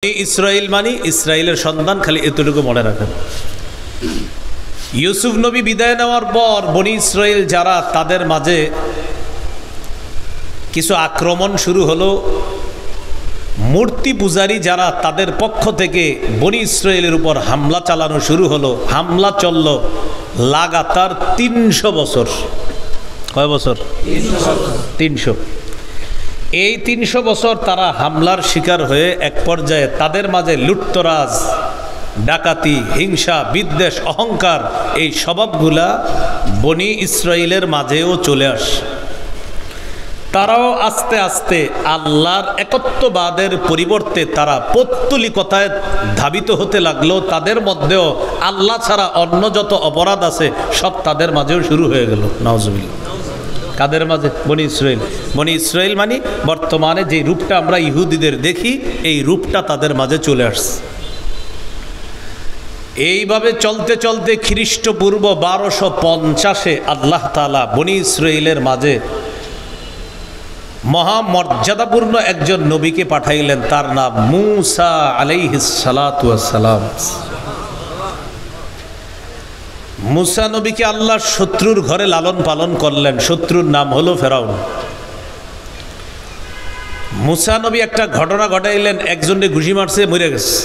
ইসরাইল মানে ইসরাইলের সন্তান, খালি এতটুকু মনে রাখেন। ইউসুফ নবী বিদায় নেওয়ার পর বনি ইসরাইল যারা, তাদের মাঝে কিছু আক্রমণ শুরু হলো। মূর্তি পূজারী যারা, তাদের পক্ষ থেকে বনি ইসরাইলের উপর হামলা চালানো শুরু হলো। হামলা চলল লাগাতার 300 বছর। কয় বছর? 300। এই 300 বছর তারা হামলার শিকার হয়ে এক পর্যায়ে তাদের মাঝে লুটতরাজ, ডাকাতি, হিংসা, বিদ্বেষ, অহংকার, এই স্বভাবগুলা বনি ইসরাইলের মাঝেও চলে আসে। তারাও আস্তে আস্তে আল্লাহর একত্ববাদের পরিবর্তে তারা পৌত্তলিকতায় ধাবিত হতে লাগলো। তাদের মধ্যেও আল্লাহ ছাড়া অন্য যত অপরাধ আছে সব তাদের মাঝেও শুরু হয়ে গেল। নাউজুবিল্লাহ। কাদের মাঝে? বনি ইসরাইল। বনি ইসরাইল মানে বর্তমানে যে রূপটা আমরা ইহুদিদের দেখি, এই রূপটা তাদের মাঝে চলে আসছে। এইভাবে চলতে চলতে খ্রিস্টপূর্ব 1250-এ আল্লাহ তাআলা বনি ইসরাইলের মাঝে মহামর্যাদাপূর্ণ একজন নবীকে পাঠাইলেন। তার নাম মূসা আলাইহিস সালাতু ওয়াস সালাম। মূসা নবীকে আল্লাহ শত্রুর ঘরে লালন পালন করলেন। শত্রুর নাম হলো ফেরাউন। মূসা নবী একটা ঘটনা ঘটাইলেন, একজনকে ঘুষি মারছে, মরে গেছে।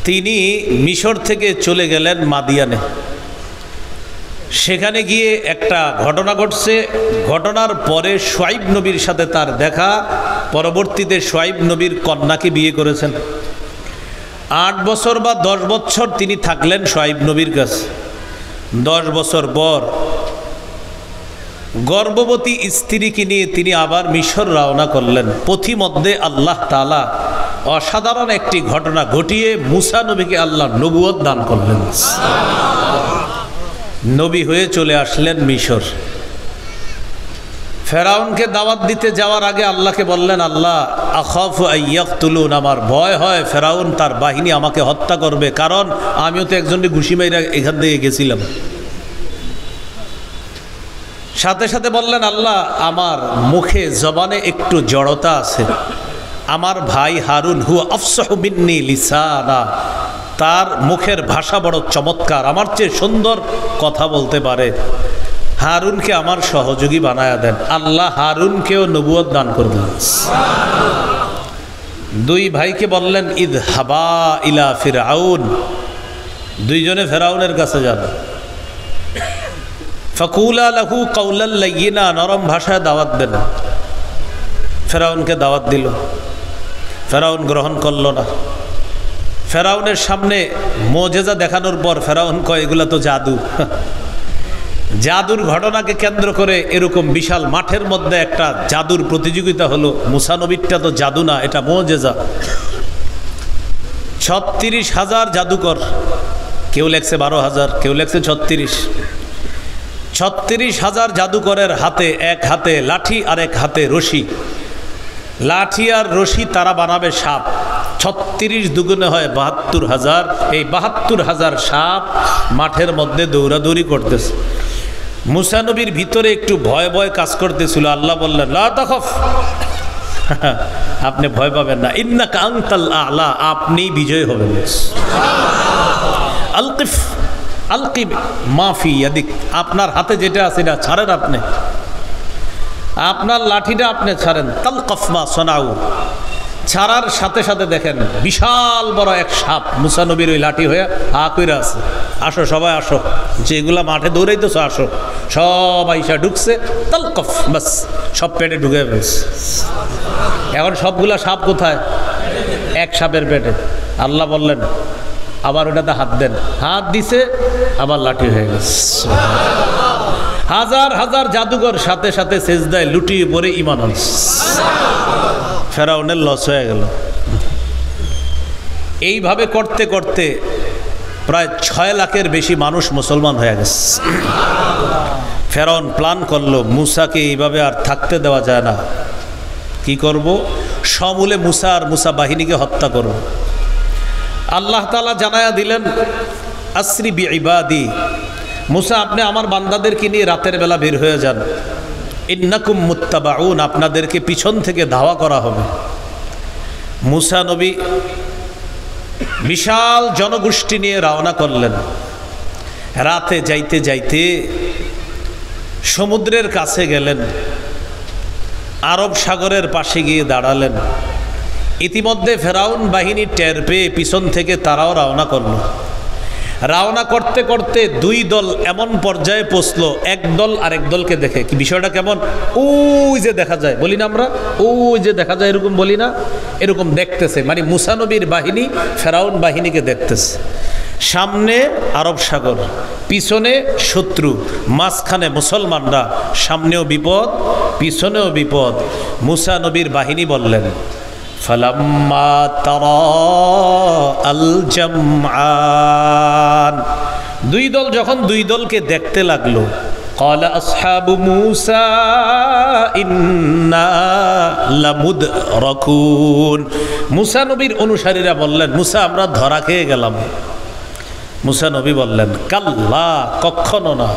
তিনি মিশর থেকে চলে গেলেন মাদিয়ানে। সেখানে গিয়ে একটা ঘটনা ঘটছে। ঘটনার পরে শুআইব নবীর সাথে তার দেখা। পরবর্তীতে শুআইব নবীর কন্যাকে বিয়ে করেছেন। 8 বছর বা 10 বছর তিনি থাকলেন শুআইব নবীর কাছে। 10 বছর পর গর্ভবতী স্ত্রীকে নিয়ে তিনি আবার মিশর রওনা করলেন। পথিমধ্যে আল্লাহ তাআলা অসাধারণ একটি ঘটনা ঘটিয়ে মূসা নবীকে আল্লাহ নবুয়ত দান করলেন। নবী হয়ে চলে আসলেন মিশর। ফেরাউনকে দাওয়াত দিতে যাওয়ার আগে আল্লাহকে বললেন, আল্লাহ আখাফু আইয়াকতুলুন, আমার ভয় হয় ফেরাউন তার বাহিনী আমাকে হত্যা করবে, কারণ আমিও তো একজনকে ঘুষি মাইরা এখান থেকে গেছিলাম। সাথে সাথে বললেন, আল্লাহ আমার মুখে জবানে একটু জড়তা আছে। আমার ভাই হারুন হুয়া আফসাহু মিন্নি লিসানা, তার মুখের ভাষা বড় চমৎকার, আমার চেয়ে সুন্দর কথা বলতে পারে। হারুনকে আমার সহযোগী বানায়া দেন। আল্লাহ হারুনকেও নবুয়ত দান করলেন। দুই ভাইকে বললেন, ইযহাবা ইলা ফিরআউন, দুইজনে ফেরাউনের কাছে যান। ফাকুলা লাহু কাওলাল লাইয়িনা, নরম ভাষায় দাওয়াত দেন। ফেরাউনকে দাওয়াত দিল। ফেরাউন গ্রহণ করল না। ফেরাউনের সামনে মুজিজা দেখানোর পর ফেরাউন কয়, এগুলা তো জাদু। জাদুর ঘটনাকে কেন্দ্র করে এরকম বিশাল মাঠের মধ্যে একটা জাদুর প্রতিযোগিতা হলো। মূসা নবীরটা তো জাদু না, এটা মুজিজা। 36,000 জাদুকর, কেউ লেখছে 12,000, কেউ লেখছে 36। 36,000 জাদুকরের হাতে, এক হাতে লাঠি আর এক হাতে রশি। লাঠি আর রশি তারা বানাবে সাপ। 36 দুগুণে হয় 72,000। এই 72,000 সাপ মাঠের মধ্যে দৌড়াদৌড়ি করতেছে। মূসা নবীর ভিতরে একটু ভয় ভয় কাজ করতেছিল। আল্লাহ বললেন, লা তাখাফ, আপনি ভয় পাবেন না, ইন্নাকা আনতাল আ'লা, আপনি বিজয় হবেন। আলকিফ আলকি মা ফি ইয়াদিক, আপনার হাতে যেটা আছে না ছাড়েন, আপনি আপনার লাঠিটা আপনি ছাড়েন। তালকাফ মা সনাউ, ছাড়ার সাথে সাথে দেখেন বিশাল বড় এক সাপ মূসা নবীর ওই লাঠি হয়ে হা কইরা আছে। আসো সবাই আসো, যেগুলা মাঠে দৌড়াইতেছো আসো। সব আইসা ঢুকছে। তালকাফ, বাস সব পেটে ঢুকে ফেলছে। এখন সবগুলা সাপ কোথায়? এক সাপের পেটে। আল্লাহ বললেন, আবার ওটাতে হাত দেন। হাত দিছে, আবার লাঠি হয়ে গেছে। হাজার হাজার জাদুঘর সাথে সাথে সেজদায় লুটিয়ে পড়ে ঈমান আনছে। ফেরাউনের লস হয়ে গেল। এইভাবে করতে করতে প্রায় 6 লাখের বেশি মানুষ মুসলমান হয়ে গেছে। ফেরাউন প্ল্যান করলো, মূসাকে এইভাবে আর থাকতে দেওয়া যায় না। কি করব? সমূলে মূসা আর মূসা বাহিনীকে হত্যা করব। আল্লাহ তাআলা জানায়া দিলেন, আসরি বিইবাদি, মূসা আপনি আমার বান্দাদেরকে নিয়ে রাতের বেলা বের হয়ে যান। ইন্নাকুম মুত্তাবাউন, আপনাদেরকে পিছন থেকে ধাওয়া করা হবে। মুসা নবী বিশাল জনগোষ্ঠী নিয়ে রওনা করলেন। রাতে যাইতে যাইতে সমুদ্রের কাছে গেলেন, আরব সাগরের পাশে গিয়ে দাঁড়ালেন। ইতিমধ্যে ফেরাউন বাহিনী টের পেয়ে পিছন থেকে তারাও রওনা করল। রওনা করতে করতে দুই দল এমন পর্যায়ে পৌঁছলো, এক দল আরেক দলকে দেখে কি বিষয়টা কেমন, ওই যে দেখা যায় বলি না আমরা, ওই যে দেখা যায় এরকম বলি না, এরকম দেখতেছে, মানে মুসা নবীর বাহিনী ফেরাউন বাহিনীকে দেখতেছে। সামনে আরব সাগর, পিছনে শত্রু, মাঝখানে মুসলমানরা, সামনেও বিপদ পিছনেও বিপদ। মুসা নবীর বাহিনী বললেন, ফালাম্মা তারা আল জামআন, দুই দল যখন দুই দলকে দেখতে লাগলো, ক্বালা আসহাবু মূসা ইন্না লামুদরাকুন, মুসা নবীর অনুসারীরা বললেন, মুসা আমরা ধরা খেয়ে গেলাম। মুসা নবী বললেন, কাল্লা, কখনো না,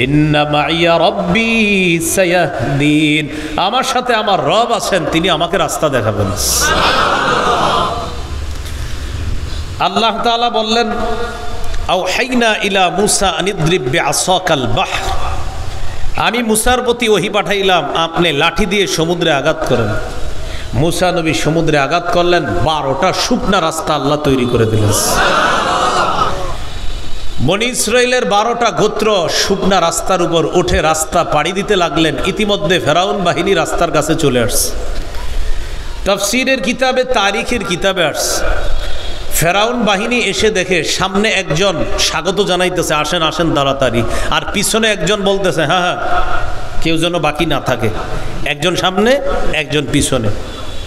ইন্না মাইয়া রব্বি সায়াহদিন, আমার সাথে আমার রব আছেন, তিনি আমাকে রাস্তা দেখাবেন। আল্লাহ তাআলা বললেন, আওহাইনা ইলা মুসা আনিদ্রিব বিআসাকাল বাহর, আমি মুসার প্রতি ওহী পাঠাইলাম, আপনি লাঠি দিয়ে সমুদ্রে আঘাত করেন। মুসা নবী সমুদ্রে আঘাত করলেন, 12টা শুকনা রাস্তা আল্লাহ তৈরি করে দিলেন। বনি ইসরাইলের 12টা গোত্র শুকনা রাস্তার উপর উঠে রাস্তা পাড়ি দিতে লাগলেন। ইতিমধ্যে ফেরাউন বাহিনী রাস্তার কাছে চলে আসছে। তাফসীরের কিতাবে, তারিখের কিতাবে আসছে, ফেরাউন বাহিনী এসে দেখে সামনে একজন স্বাগত জানাইতেছে, আসেন আসেন তাড়াতাড়ি, আর পিছনে একজন বলতেছে হ্যাঁ হ্যাঁ, কেউ যেন বাকি না থাকে, একজন সামনে একজন পিছনে।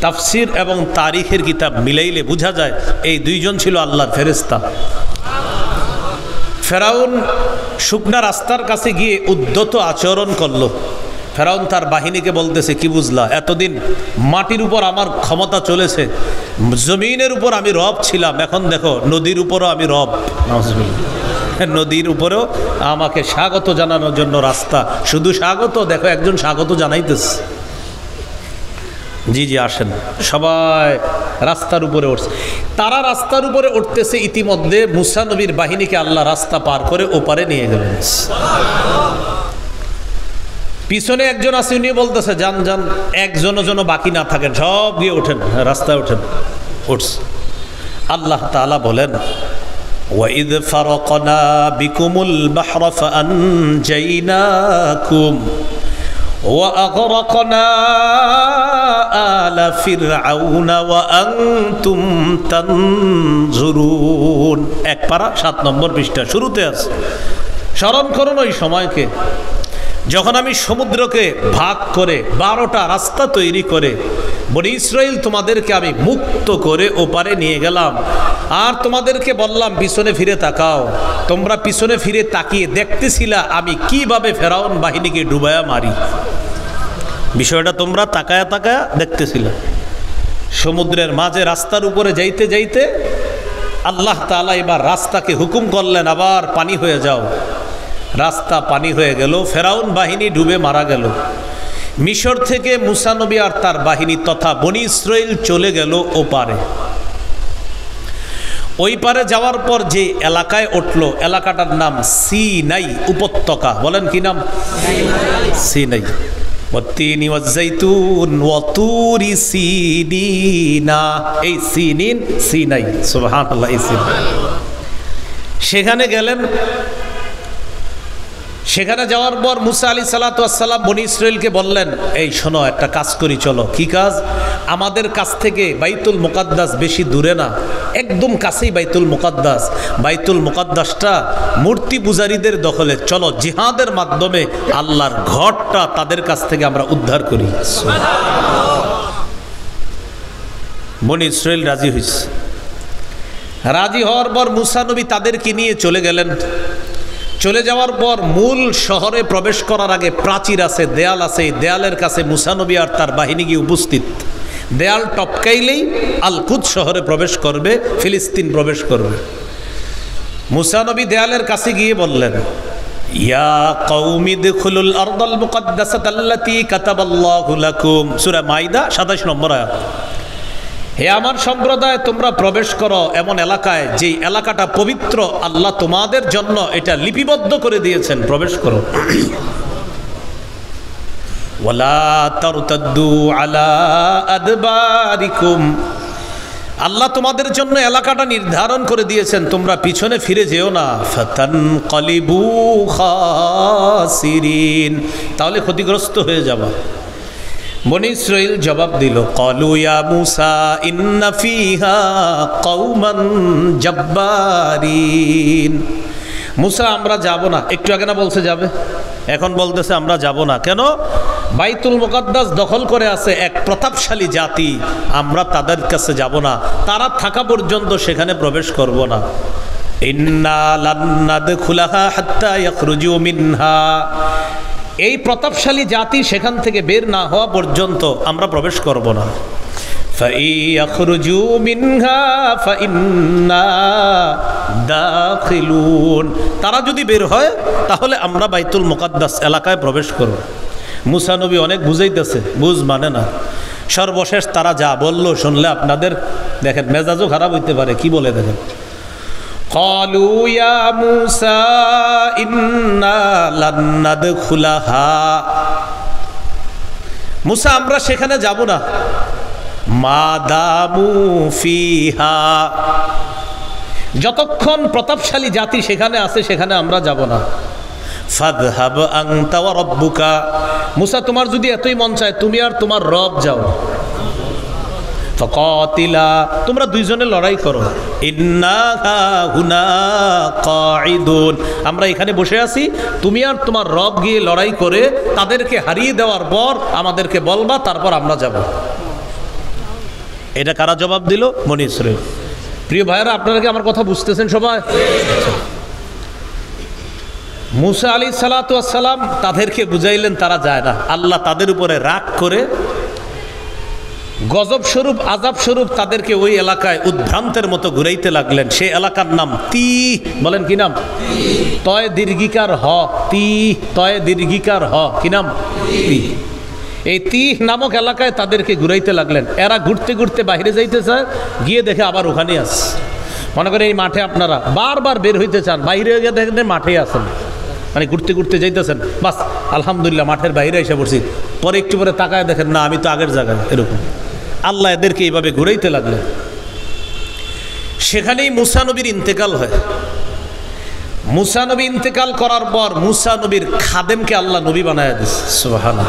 তাফসীর এবং তারিখের কিতাব মিলাইলে বোঝা যায় এই দুইজন ছিল আল্লাহর ফেরেশতা। ফেরাউন শুকনা রাস্তার কাছে গিয়ে উদ্ধত আচরণ করলো। ফেরাউন তার বাহিনীকে বলতেছে, কি বুঝলা, এতদিন মাটির উপর আমার ক্ষমতা চলেছে, জমিনের উপর আমি রব ছিলাম, এখন দেখো নদীর উপরও আমি রব, নদীর উপরেও আমাকে স্বাগত জানানোর জন্য রাস্তা, শুধু স্বাগত, দেখো একজন স্বাগত জানাইতেছে। জি জি আসেন, সবাই রাস্তার উপরে উঠছে। তারা রাস্তার উপরে উঠতেছে, ইতিমধ্যে মুসা নবীর বাহিনীকে আল্লাহ রাস্তা পার করে ওপারে নিয়ে গেলেন। পিছনে একজন আছে, উনি বলতেছে যান যান, একজনও যেন বাকি না থাকেন, সব গিয়ে ওঠেন, রাস্তায় ওঠেন। উঠছে। আল্লাহ তাআলা বলেন, ওয়াইদ ফারাকনা বিকুমুল বাহরা ফাআনজাইনাকুম وأغرقنا آل فرعون وأنتم تنظرون। এক পারা 7 নম্বর পৃষ্ঠা শুরুতে আছে। স্মরণ করুন ওই সময়কে যখন আমি সমুদ্রকে ভাগ করে 12টা রাস্তা তৈরি করে বনি ইসরাইল তোমাদেরকে আমি মুক্ত করে ওপারে নিয়ে গেলাম, আর তোমাদেরকে বললাম পিছনে ফিরে তাকাও। তোমরা পিছনে ফিরে তাকিয়ে দেখতেছিলা আমি কিভাবে ফেরাউন বাহিনীকে ডুবায়া মারি। বিষয়টা তোমরা তাকায়া তাকায়া দেখতেছিলা। সমুদ্রের মাঝে রাস্তার উপরে যাইতে যাইতে আল্লাহ তাআলা এবার রাস্তাকে হুকুম করলেন, আবার পানি হয়ে যাও। রাস্তা পানি হয়ে গেল, ফেরাউন বাহিনী ডুবে মারা গেল। মিশর থেকে মুসা নবী আর তার বাহিনী তথা বনি ইসরাইল চলে গেল ওপারে। ওই পারে যাওয়ার পর যে এলাকায় উঠল, এলাকাটার নাম সিনাই উপত্যকা। বলেন কি নাম? সিনাই। ওয়াত্তিনি ওয়াজ্জাইতুন ওয়া তুরি সিনিনা, এই সিনিন সিনাই, সুবহানাল্লাহ। এই সিনাই সেখানে গেলেন। সেখানে যাওয়ার পর মুসা আলাইহিস সালাতু ওয়াস সালাম বনি ইসরাইলকে বললেন, এই শোনো, একটা কাজ করি, চলো। কি কাজ? আমাদের কাছ থেকে বাইতুল মুকাদ্দাস বেশি দূরে না, একদম কাছেই বাইতুল মুকাদ্দাস। বাইতুল মুকাদ্দাসটা মূর্তি পূজারীদের দখলে, চলো জিহাদের মাধ্যমে আল্লাহর ঘরটা তাদের কাছ থেকে আমরা উদ্ধার করি। বনি ইসরাইল রাজি হয়েছে। রাজি হওয়ার পর মুসা নবী তাদেরকে নিয়ে চলে গেলেন। চলে যাওয়ার পর মূল শহরে প্রবেশ করার আগে প্রাচীর আছে, দেয়াল আছে। এই দেয়ালের কাছে মুসা নবী আর তার বাহিনী গিয়ে উপস্থিত। দেয়াল টপকাইলেই আল কুদস শহরে প্রবেশ করবে, ফিলিস্তিন প্রবেশ করবে। মুসা নবী দেয়ালের কাছে গিয়ে বললেন, ইয়া কওমি দুখুলুল আরদাল মুকাদ্দাসাতাল্লাতী কাতাবাল্লাহু লাকুম। সূরা মাইদা 27 নম্বর আয়াত। হে আমার সম্প্রদায়, তোমরা প্রবেশ করো এমন এলাকায় যেই এলাকাটা পবিত্র, আল্লাহ তোমাদের জন্য এটা লিপিবদ্ধ করে দিয়েছেন, প্রবেশ করো। ওয়ালা তারতাদ্দু আলা আদবারিকুম, আল্লাহ তোমাদের জন্য এলাকাটা নির্ধারণ করে দিয়েছেন, তোমরা পিছনে ফিরে যেও না। ফাতানকালিবু খাসিরিন, তাহলে ক্ষতিগ্রস্ত হয়ে যাবা। বনী ইসরাইল জবাব দিল, ক্বালু ইয়া মূসা ইন্না ফিহা কওমান জাব্বারিন। মূসা আমরা যাব না। একটু আগে না বলছে যাবে, এখন বলতেছে আমরা যাব না। কেন? বাইতুল মুকাদ্দাস দখল করে আছে এক প্রতাপশালী জাতি, আমরা তাদের কাছে যাব না, তারা থাকা পর্যন্ত সেখানে প্রবেশ করব না। ইন্না লান নাদখুলাহা হাত্তা ইয়াখরুজু মিনহা, এই প্রতাপশালী জাতি সেখান থেকে বের না হওয়া পর্যন্ত আমরা প্রবেশ করব না। ফাইয়াখরুজু মিনহা ফাইন্না দাখিলুন, তারা যদি বের হয় তাহলে আমরা বাইতুল মুকাদ্দাস এলাকায় প্রবেশ করব। মুসা নবী অনেক বুঝাইতেছে, বুঝ মানে না। সর্বশেষ তারা যা বলল শুনলে আপনাদের দেখেন মেজাজও খারাপ হইতে পারে। কি বলে দেখেন, ক্বালু ইয়া মূসা ইন্না লান নাদখুলাহা, মূসা আমরা সেখানে যাব না, মা দামু ফিহা, যতক্ষণ প্রতাপশালী জাতি সেখানে আছে সেখানে আমরা যাব না। ফাযহাব আনতা ওয়া রাব্বুকা, মূসা তোমার যদি এতই মন চায় তুমি আর তোমার রব যাও। ফাকাতিলা, তোমরা দুইজনে লড়াই করো। ইন্না হুনা কাঈদুন, আমরা এখানে বসে আছি, তুমি আর তোমার রব গিয়ে লড়াই করে তাদেরকে হারিয়ে দেওয়ার পর আমাদেরকে বলবা, তারপর আমরা যাব। এটা কারা জবাব দিল? বনী ইসরাইল। প্রিয় ভাইয়েরা, আপনারা কি আমার কথা বুঝতেছেন সবাই? মূসা আলাইহিসসালাতু ওয়াসসালাম তাদেরকে বুঝাইলেন, তারা যায় না। আল্লাহ তাদের উপরে রাগ করে গজব স্বরূপ, আযাব স্বরূপ তাদেরকে ওই এলাকায় উদ্ভ্রান্তের মতো ঘুরাইতে লাগলেন। সেই এলাকার নাম তিহ। বলেন কি নাম? তয় দীর্ঘিকার হ, তিহ, তয় দীর্ঘিকার হ, কি নাম? তিহ। এই তিহ নামক এলাকায় তাদেরকে ঘুরাইতে লাগলেন। এরা ঘুরতে ঘুরতে বাইরে যাইতে চায়, গিয়ে দেখে আবার ওখানে আছে। মনে করেন এই মাঠে আপনারা বারবার বের হইতে চান, বাইরে গিয়ে দেখেন মাঠেই আছেন, মানে ঘুরতে ঘুরতে যাইতেছেন, বাস আলহামদুলিল্লাহ মাঠের বাইরে এসে পড়ছি, পরে একটু পরে তাকায় দেখেন না আমি তো আগের জায়গায়। এরকম আল্লাহ এদেরকে এইভাবে ঘুরাইতে লাগলেন। সেখানেই মূসা নবীর ইন্তেকাল হয়। মূসা নবী ইন্তেকাল করার পর মূসা নবীর খাদেমকে আল্লাহ নবী বানায় দিয়েছে। সুবহানাল্লাহ।